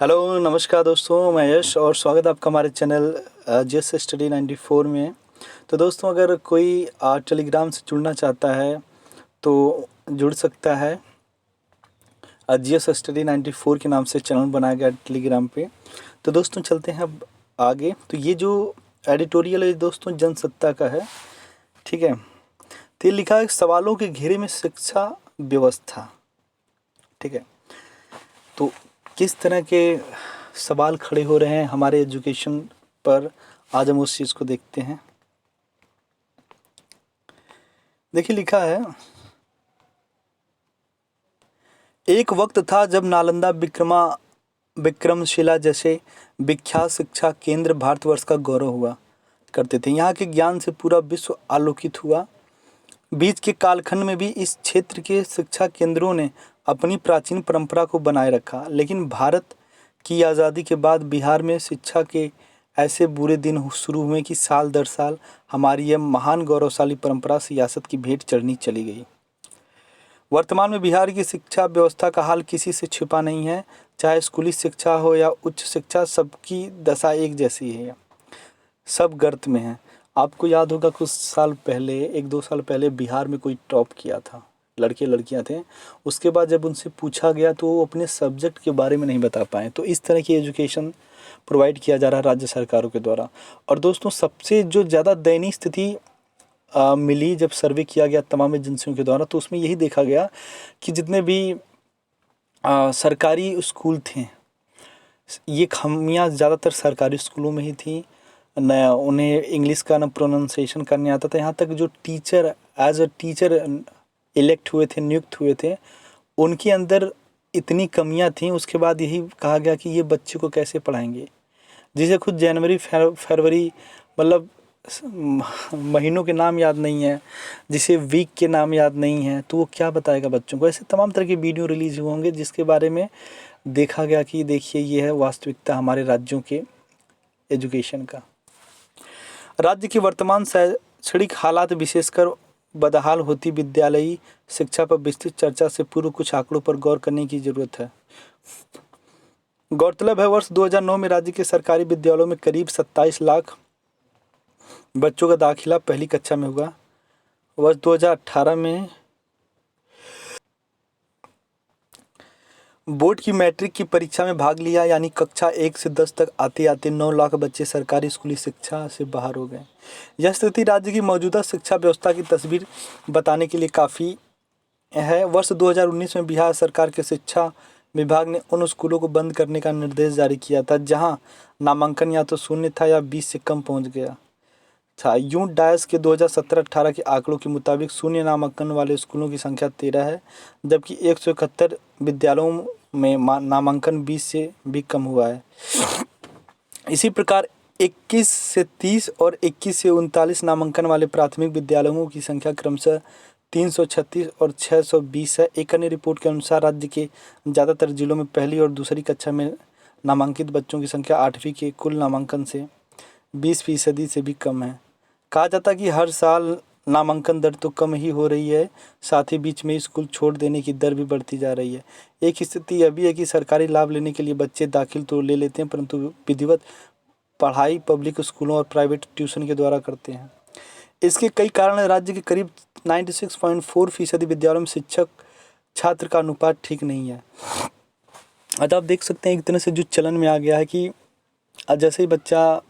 Hello नमस्कार दोस्तों, मैं यश और स्वागत है आपका हमारे चैनल जेस स्टडी 94 में। तो दोस्तों, अगर कोई टेलीग्राम से जुड़ना चाहता है तो जुड़ सकता है। जेस स्टडी 94 के नाम से चैनल बनाया गया टेलीग्राम पे। तो दोस्तों चलते हैं अब आगे। तो ये जो एडिटोरियल है दोस्तों जनसत्ता का है, ठीक है। तो ये लिखा है सवालों के घेरे में शिक्षा व्यवस्था, ठीक है। तो किस तरह के सवाल खड़े हो रहे हैं हमारे एजुकेशन पर, आज हम उस चीज़ को देखते हैं। देखिए लिखा है, एक वक्त था जब नालंदा विक्रमशिला जैसे विख्यात शिक्षा केंद्र भारतवर्ष का गौरव हुआ करते थे। यहाँ के ज्ञान से पूरा विश्व आलोकित हुआ। बीच के कालखंड में भी इस क्षेत्र के शिक्षा केंद्रों ने अपनी प्राचीन परंपरा को बनाए रखा, लेकिन भारत की आज़ादी के बाद बिहार में शिक्षा के ऐसे बुरे दिन शुरू हुए कि साल दर साल हमारी यह महान गौरवशाली परंपरा सियासत की भेंट चढ़नी चली गई। वर्तमान में बिहार की शिक्षा व्यवस्था का हाल किसी से छिपा नहीं है। चाहे स्कूली शिक्षा हो या उच्च शिक्षा, सबकी दशा एक जैसी है, सब गर्त में है। आपको याद होगा कुछ साल पहले, 1-2 साल पहले बिहार में कोई टॉप किया था, लड़के लड़कियां थे। उसके बाद जब उनसे पूछा गया तो वो अपने सब्जेक्ट के बारे में नहीं बता पाए। तो इस तरह की एजुकेशन प्रोवाइड किया जा रहा है राज्य सरकारों के द्वारा। और दोस्तों, सबसे जो ज़्यादा दयनीय स्थिति मिली जब सर्वे किया गया तमाम एजेंसियों के द्वारा, तो उसमें यही देखा गया कि जितने भी सरकारी स्कूल थे, ये खामियाँ ज़्यादातर सरकारी स्कूलों में ही थी। न उन्हें इंग्लिश का न प्रोनाउंसिएशन करने आता था। यहाँ तक जो teacher as a teacher elect हुए थे, नियुक्त हुए थे, उनके अंदर इतनी कमियां थीं। उसके बाद यही कहा गया कि ये बच्चे को कैसे पढ़ाएंगे, जिसे खुद जनवरी फरवरी मतलब महीनों के नाम याद नहीं है, जिसे वीक के नाम याद नहीं है, तो वो क्या बताएगा बच्चों को। ऐसे तमाम तरह के वीडियो रिलीज हुए होंगे जिसके बारे में देखा गया कि देखिए ये है वास्तविकता हमारे राज्यों के एजुकेशन का। राज्य की वर्तमान शैक्षणिक हालात, विशेषकर बदहाल होती विद्यालयी शिक्षा पर विस्तृत चर्चा से पूर्व कुछ आंकड़ों पर गौर करने की जरूरत है। गौरतलब है, वर्ष 2009 में राज्य के सरकारी विद्यालयों में करीब 27 लाख बच्चों का दाखिला पहली कक्षा में हुआ। वर्ष 2018 में बोर्ड की मैट्रिक की परीक्षा में भाग लिया, यानी कक्षा 1 से 10 तक आते आते 9 लाख बच्चे सरकारी स्कूली शिक्षा से बाहर हो गए। यह स्थिति राज्य की मौजूदा शिक्षा व्यवस्था की तस्वीर बताने के लिए काफ़ी है। वर्ष 2019 में बिहार सरकार के शिक्षा विभाग ने उन स्कूलों को बंद करने का निर्देश जारी किया था जहां नामांकन या तो शून्य था या 20 से कम पहुंच गया था। यूं डायस के 2017-18 के आंकड़ों के मुताबिक शून्य नामांकन वाले स्कूलों की संख्या 13 है, जबकि 171 विद्यालयों में नामांकन 20 से भी कम हुआ है। इसी प्रकार 21 से 30 और 21 से 39 नामांकन वाले प्राथमिक विद्यालयों की संख्या क्रमशः 336 और 620 है। एक अन्य रिपोर्ट के अनुसार राज्य के ज़्यादातर जिलों में पहली और दूसरी कक्षा में नामांकित बच्चों की संख्या 8वीं के कुल नामांकन से 20% से भी कम है। कहा जाता है कि हर साल नामांकन दर तो कम ही हो रही है, साथ ही बीच में स्कूल छोड़ देने की दर भी बढ़ती जा रही है। एक स्थिति यह भी है कि सरकारी लाभ लेने के लिए बच्चे दाखिल तो ले लेते हैं, परंतु विधिवत पढ़ाई पब्लिक स्कूलों और प्राइवेट ट्यूशन के द्वारा करते हैं। इसके कई कारण हैं। राज्य के करीब 96.4% विद्यालयों में शिक्षक छात्र का अनुपात ठीक नहीं है। अतः आप देख सकते हैं एक तरह से जो चलन में आ गया है कि जैसे ही बच्चा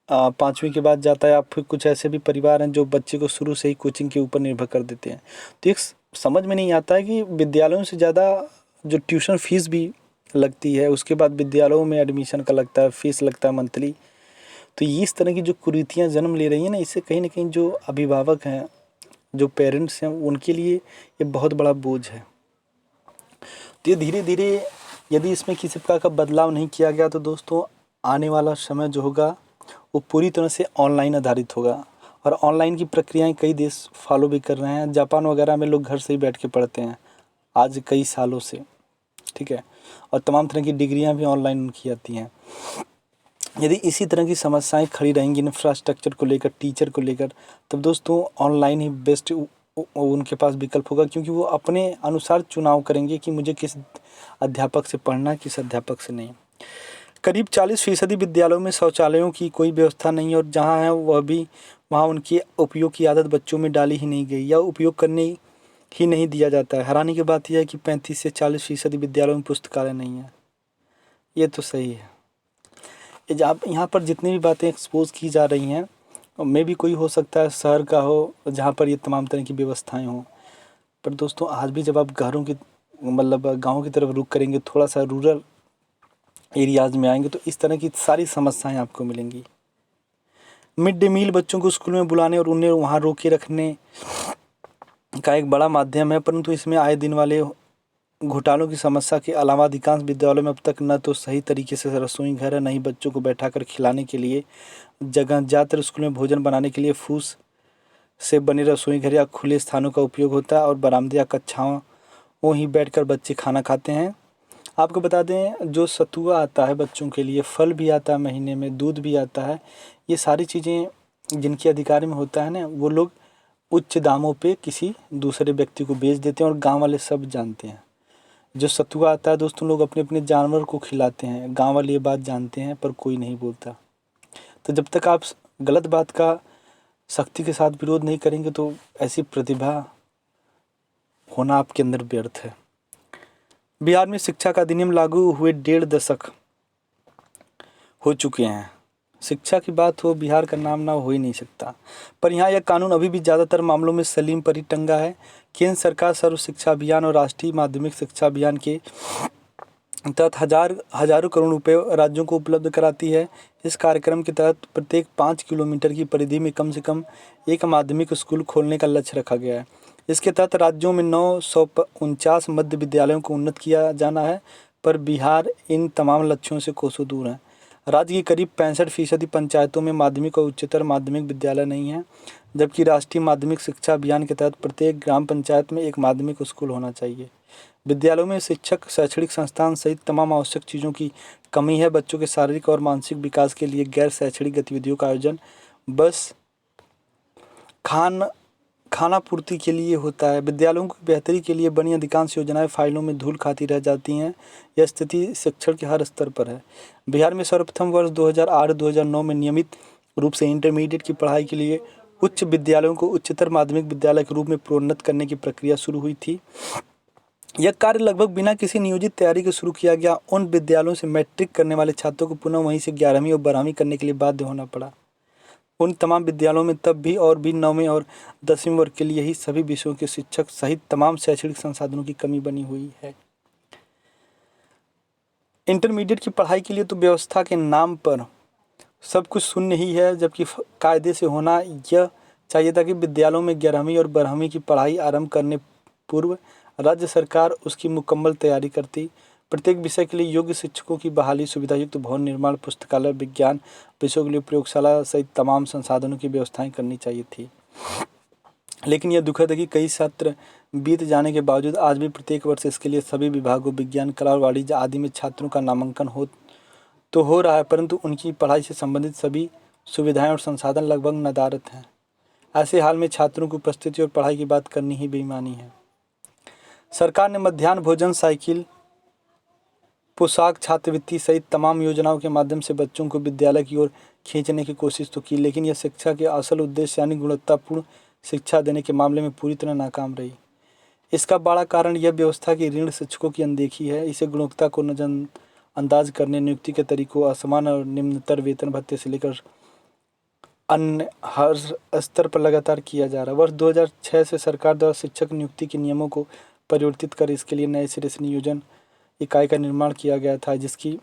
5वीं के बाद जाता है, या फिर कुछ ऐसे भी परिवार हैं जो बच्चे को शुरू से ही कोचिंग के ऊपर निर्भर कर देते हैं। तो एक समझ में नहीं आता है कि विद्यालयों से ज़्यादा जो ट्यूशन फीस भी लगती है, उसके बाद विद्यालयों में एडमिशन का लगता है, फीस लगता है मंथली। तो ये इस तरह की जो कुरीतियाँ जन्म ले रही हैं ना, इससे कहीं ना कहीं जो अभिभावक हैं, जो पेरेंट्स हैं, उनके लिए ये बहुत बड़ा बोझ है। तो ये धीरे धीरे यदि इसमें किसी प्रकार का बदलाव नहीं किया गया तो दोस्तों, आने वाला समय जो होगा वो पूरी तरह से ऑनलाइन आधारित होगा। और ऑनलाइन की प्रक्रियाएं कई देश फॉलो भी कर रहे हैं। जापान वगैरह में लोग घर से ही बैठ के पढ़ते हैं आज कई सालों से, ठीक है। और तमाम तरह की डिग्रियां भी ऑनलाइन उनकी आती हैं। यदि इसी तरह की समस्याएं खड़ी रहेंगी इंफ्रास्ट्रक्चर को लेकर, टीचर को लेकर, तब दोस्तों ऑनलाइन ही बेस्ट उनके पास विकल्प होगा, क्योंकि वो अपने अनुसार चुनाव करेंगे कि मुझे किस अध्यापक से पढ़ना है, किस अध्यापक से नहीं। करीब 40% विद्यालयों में शौचालयों की कोई व्यवस्था नहीं है और जहाँ है वह भी वहाँ उनकी उपयोग की आदत बच्चों में डाली ही नहीं गई या उपयोग करने ही नहीं दिया जाता है। हैरानी की बात यह है कि 35 से 40% विद्यालयों में पुस्तकालय नहीं है। ये तो सही है। ये जहाँ यहाँ पर जितनी भी बातें एक्सपोज की जा रही हैं, मे भी कोई हो सकता है शहर का हो जहाँ पर ये तमाम तरह की व्यवस्थाएं हों, पर दोस्तों आज भी जब आप घरों की मतलब गाँव की तरफ रुख करेंगे, थोड़ा सा रूरल एरियाज़ में आएंगे तो इस तरह की सारी समस्याएं आपको मिलेंगी। मिड डे मील बच्चों को स्कूल में बुलाने और उन्हें वहाँ रोके रखने का एक बड़ा माध्यम है, परंतु इसमें आए दिन वाले घोटालों की समस्या के अलावा अधिकांश विद्यालयों में अब तक न तो सही तरीके से रसोई घर है, न ही बच्चों को बैठाकर खिलाने के लिए जगह। ज़्यादातर स्कूल में भोजन बनाने के लिए फूस से बने रसोई घर या खुले स्थानों का उपयोग होता है और बरामदे या कक्षाओं वहीं बैठकर बच्चे खाना खाते हैं। आपको बता दें, जो सतुआ आता है बच्चों के लिए, फल भी आता है महीने में, दूध भी आता है, ये सारी चीज़ें जिनके अधिकार में होता है ना, वो लोग उच्च दामों पे किसी दूसरे व्यक्ति को बेच देते हैं और गांव वाले सब जानते हैं। जो सतुआ आता है दोस्तों, लोग अपने अपने जानवर को खिलाते हैं, गांव वाले ये बात जानते हैं पर कोई नहीं बोलता। तो जब तक आप गलत बात का सख्ती के साथ विरोध नहीं करेंगे तो ऐसी प्रतिभा होना आपके अंदर व्यर्थ है। बिहार में शिक्षा का अधिनियम लागू हुए 1.5 दशक हो चुके हैं। शिक्षा की बात हो, बिहार का नाम ना हो ही नहीं सकता, पर यहाँ यह कानून अभी भी ज़्यादातर मामलों में सलीम पर ही टंगा है। केंद्र सरकार सर्व शिक्षा अभियान और राष्ट्रीय माध्यमिक शिक्षा अभियान के तहत हजारों करोड़ रुपए राज्यों को उपलब्ध कराती है। इस कार्यक्रम के तहत प्रत्येक 5 किलोमीटर की परिधि में कम से कम एक माध्यमिक स्कूल खोलने का लक्ष्य रखा गया है। इसके तहत राज्यों में 949 मध्य विद्यालयों को उन्नत किया जाना है, पर बिहार इन तमाम लक्ष्यों से कोसों दूर है। राज्य की करीब 65% पंचायतों में माध्यमिक और उच्चतर माध्यमिक विद्यालय नहीं है, जबकि राष्ट्रीय माध्यमिक शिक्षा अभियान के तहत प्रत्येक ग्राम पंचायत में एक माध्यमिक स्कूल होना चाहिए। विद्यालयों में शिक्षक, शैक्षणिक संस्थान सहित तमाम आवश्यक चीज़ों की कमी है। बच्चों के शारीरिक और मानसिक विकास के लिए गैर शैक्षणिक गतिविधियों का आयोजन बस खाना पूर्ति के लिए होता है। विद्यालयों की बेहतरी के लिए बनी अधिकांश योजनाएं फाइलों में धूल खाती रह जाती हैं। यह स्थिति शिक्षण के हर स्तर पर है। बिहार में सर्वप्रथम वर्ष 2008-2009 में नियमित रूप से इंटरमीडिएट की पढ़ाई के लिए उच्च विद्यालयों को उच्चतर माध्यमिक विद्यालय के रूप में प्रोन्नत करने की प्रक्रिया शुरू हुई थी। यह कार्य लगभग बिना किसी नियोजित तैयारी के शुरू किया गया। उन विद्यालयों से मैट्रिक करने वाले छात्रों को पुनः वहीं से 11वीं और 12वीं करने के लिए बाध्य होना पड़ा। उन तमाम विद्यालयों में तब भी और भी 9वीं और 10वीं वर्ग के लिए ही सभी विषयों के शिक्षक सहित तमाम शैक्षणिक संसाधनों की कमी बनी हुई है। इंटरमीडिएट की पढ़ाई के लिए तो व्यवस्था के नाम पर सब कुछ शून्य ही है, जबकि कायदे से होना यह चाहिए था कि विद्यालयों में 11वीं और 12वीं की पढ़ाई आरंभ करने पूर्व राज्य सरकार उसकी मुकम्मल तैयारी करती। प्रत्येक विषय के लिए योग्य शिक्षकों की बहाली, सुविधायुक्त भवन निर्माण, पुस्तकालय, विज्ञान विषयों के लिए प्रयोगशाला सहित तमाम संसाधनों की व्यवस्थाएं करनी चाहिए थी। लेकिन यह दुखद है कि कई सत्र बीत जाने के बावजूद आज भी प्रत्येक वर्ष इसके लिए सभी विभागों, विज्ञान, कला और वाणिज्य आदि में छात्रों का नामांकन हो रहा है, परंतु उनकी पढ़ाई से संबंधित सभी सुविधाएं और संसाधन लगभग नदारद हैं। ऐसे हाल में छात्रों की उपस्थिति और पढ़ाई की बात करनी ही बेईमानी है। सरकार ने मध्याह्न भोजन, साइकिल, पोशाक, छात्रवृत्ति सहित तमाम योजनाओं के माध्यम से बच्चों को विद्यालय की ओर खींचने की कोशिश तो की, लेकिन यह शिक्षा के असल उद्देश्य यानी गुणवत्तापूर्ण शिक्षा देने के मामले में पूरी तरह नाकाम रही। इसका बड़ा कारण यह व्यवस्था की ऋण शिक्षकों की अनदेखी है। इसे गुणवत्ता को नजरअंदाज करने, नियुक्ति के तरीकों, असमान और निम्नतर वेतन भत्ते से लेकर अन्य हर स्तर पर लगातार किया जा रहा है। वर्ष 2006 से सरकार द्वारा शिक्षक नियुक्ति के नियमों को परिवर्तित कर इसके लिए नए सिरे से नियोजन इकाई का निर्माण किया गया था, जिसकी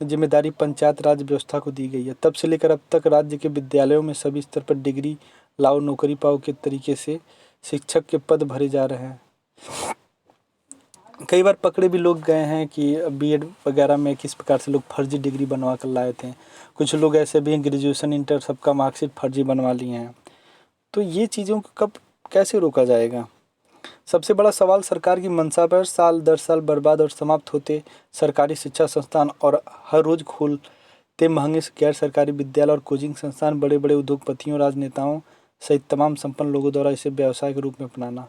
जिम्मेदारी पंचायत राज व्यवस्था को दी गई है। तब से लेकर अब तक राज्य के विद्यालयों में सभी स्तर पर डिग्री लाओ नौकरी पाओ के तरीके से शिक्षक के पद भरे जा रहे हैं। कई बार पकड़े भी लोग गए हैं कि बीएड वगैरह में किस प्रकार से लोग फर्जी डिग्री बनवा कर लाए थे। कुछ लोग ऐसे भी हैं, ग्रेजुएशन, इंटर सबका मार्कशीट फर्जी बनवा लिए हैं। तो ये चीज़ों को कब कैसे रोका जाएगा? सबसे बड़ा सवाल सरकार की मंशा पर। साल दर साल बर्बाद और समाप्त होते सरकारी शिक्षा संस्थान और हर रोज़ खोलते महंगे गैर सरकारी विद्यालय और कोचिंग संस्थान बड़े बड़े उद्योगपतियों, राजनेताओं सहित तमाम संपन्न लोगों द्वारा इसे व्यवसाय के रूप में अपनाना।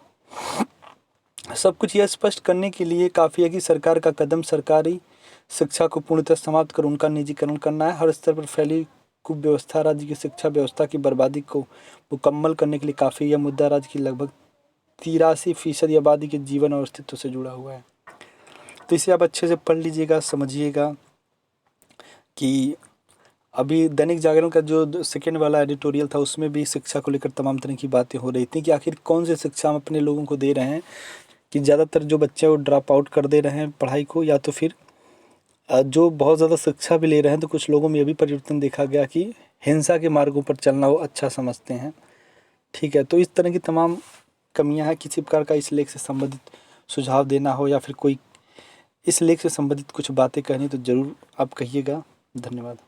सब कुछ यह स्पष्ट करने के लिए काफ़ी है कि सरकार का कदम सरकारी शिक्षा को पूर्णतः समाप्त कर उनका निजीकरण करना है। हर स्तर पर फैली कुव्यवस्था राज्य की शिक्षा व्यवस्था की बर्बादी को मुकम्मल करने के लिए काफ़ी। यह मुद्दा राज्य की लगभग 83% आबादी के जीवन और अस्तित्व से जुड़ा हुआ है। तो इसे आप अच्छे से पढ़ लीजिएगा, समझिएगा कि अभी दैनिक जागरण का जो सेकेंड वाला एडिटोरियल था उसमें भी शिक्षा को लेकर तमाम तरह की बातें हो रही थी कि आखिर कौन सी शिक्षा हम अपने लोगों को दे रहे हैं, कि ज़्यादातर जो बच्चे वो ड्रॉप आउट कर दे रहे हैं पढ़ाई को, या तो फिर जो बहुत ज़्यादा शिक्षा भी ले रहे हैं। तो कुछ लोगों में ये भी परिवर्तन देखा गया कि हिंसा के मार्गों पर चलना वो अच्छा समझते हैं। ठीक है, तो इस तरह की तमाम कमियां हैं। किसी प्रकार का इस लेख से संबंधित सुझाव देना हो या फिर कोई इस लेख से संबंधित कुछ बातें कहनी तो ज़रूर आप कहिएगा। धन्यवाद।